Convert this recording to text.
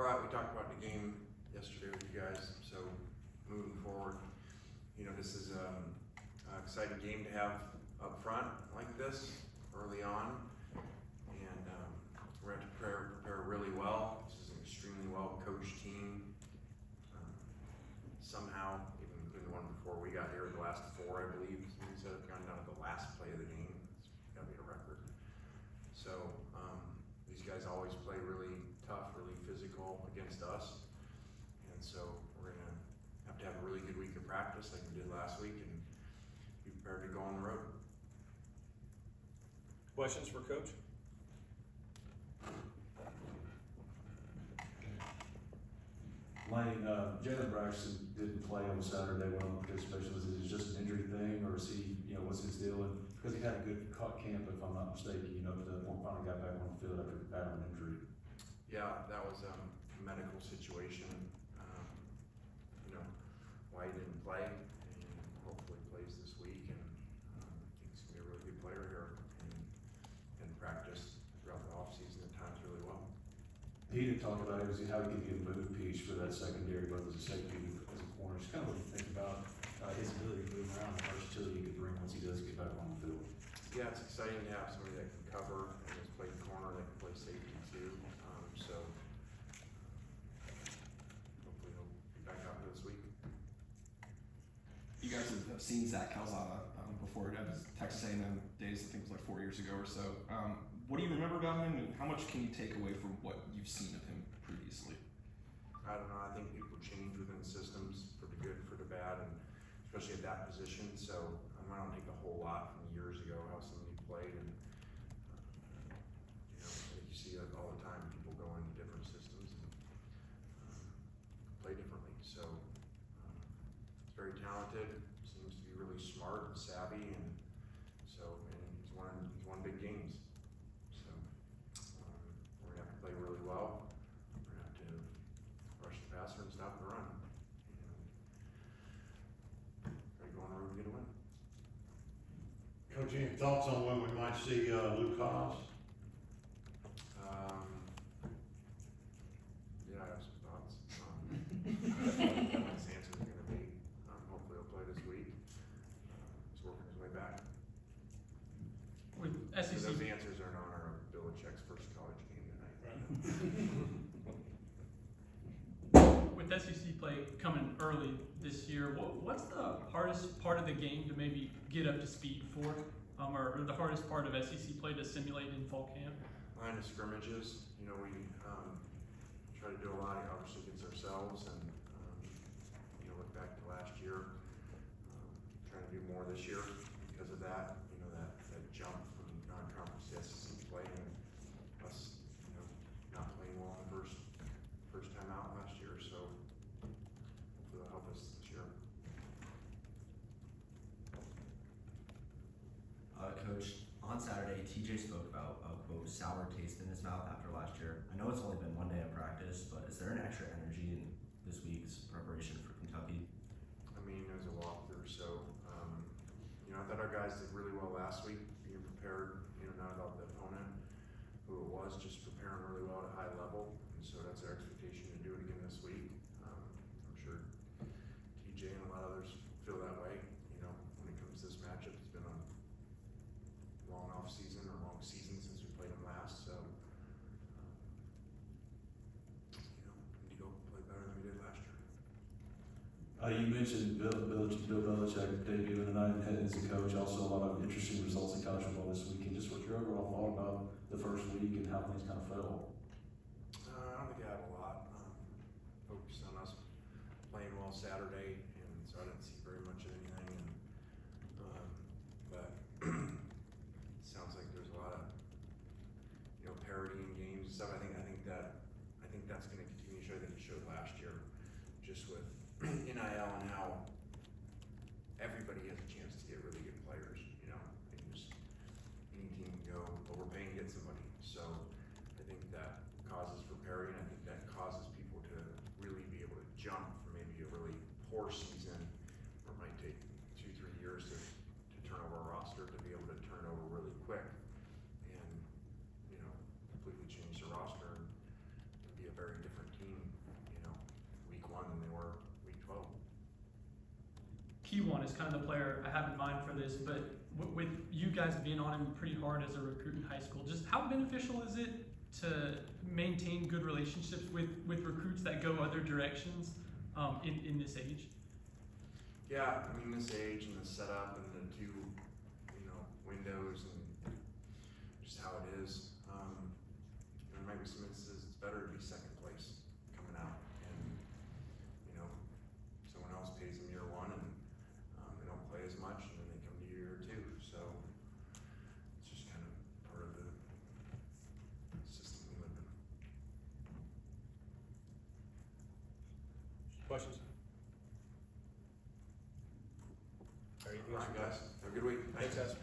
All right, we talked about the game yesterday with you guys, so moving forward, you know, this is an exciting game to have up front like this early on, and we're going to prepare really well. This is an extremely well coached team. Somehow, even the one before we got here, the last four, I believe, somebody said have gone down to the last play of the game. It's got to be a record. So these guys always play really tough, really physical against us, and so we're gonna have to have a really good week of practice like we did last week and be prepared to go on the road. Questions for Coach? Lane, Jalen Braxton didn't play on Saturday. Well, participation, was it just an injury thing, or is he, you know, what's his deal? And because he had a good camp, if I'm not mistaken, you know, to the point finally got back on the field after battling an injury. Yeah, that was a medical situation. You know, why he didn't play, and hopefully plays this week. And I think he's gonna be a really good player here and practice throughout the offseason at times really well. He didn't talk about it, how he could get a move piece for that secondary, both as a safety and as a corner. Just kind of what you think about his ability to move around, the versatility he could bring once he does get back on the field. Yeah, it's exciting to have somebody that can cover and has played corner, that can play safety too. So hopefully he'll be back out this week. You guys have seen Zach Calzada before at his Texas A&M days. I think it was like 4 years ago or so. What do you remember about him, and how much can you take away from what you've seen of him previously? I don't know. I think people change within systems for the good, for the bad, and especially at that position. So I don't take a whole lot from years ago how somebody played, and you know, I think you see that all the time. People go into different systems and play differently. So he's very talented. Seems to be really smart and savvy, and so he's won big games. So we're gonna have to play really well. We're gonna have to rush the passer and stop the run. And try to go on the road and get a win. Coach, any thoughts on when we might see Luke Haas? Yeah, I have some thoughts. What his answers are gonna be. Hopefully he'll play this week. He's working his way back. With So SEC, those answers are in honor of Luedecke's first college game tonight. with SEC play coming early this year, what's the hardest part of the game to maybe get up to speed for, or the hardest part of SEC play to simulate in fall camp? Line of scrimmages, you know, we try to do a lot, obviously, against ourselves, and you know, look back to last year, trying to do more this year because of that. You know, that jump from non-conference to SEC play, and us, you know, not playing well in the first time out last year. So hopefully it'll help us this year. Coach, on Saturday, TJ spoke about a quote sour taste in his mouth after last year. I know it's only been 1 day of practice, but is there an extra energy in this week's preparation for Kentucky? I mean, it was a walkthrough, so you know, I thought our guys did really well last week, being prepared. You know, not about the opponent, who it was, just preparing really well at a high level, and so that's our expectation to do it again this week. I'm sure TJ and a lot of others feel that way. You know, when it comes to this matchup, it's been a long off season or long season since we played them last, so you know, we need to go play better than we did last year. You mentioned Bill Belichick debuting tonight and heading as a coach. Also, a lot of interesting results in college football this weekend. Just what's your overall thought about the first week and how things kind of fell? I don't think I have a lot. Focused on us playing well Saturday, and so I didn't see very much of anything. And, but it sounds like there's a lot of, you know, parity in games and stuff. I think that's going to continue to show. I think it showed last year, just with NIL and how everybody has a chance to get really good players. You know, and just any team can go, but we're paying to get somebody. So I think that causes for parity, and I think that causes people to really be able to jump from maybe a really poor season, where it might take 2-3 years to turn over a roster, to be able to turn over really quick and, you know, completely change the roster and be a very different team one is kind of the player I have in mind for this, but with you guys being on him pretty hard as a recruit in high school, just how beneficial is it to maintain good relationships with recruits that go other directions in this age? Yeah, I mean, this age and the setup and the two, windows and just how it is. There might be some instances it's better to be second place coming out, and someone else pays them year one and they don't play as much, and then they come to year two. So it's just kind of part of the system we live in. Questions? All right, guys. Have a good week. Thanks, guys.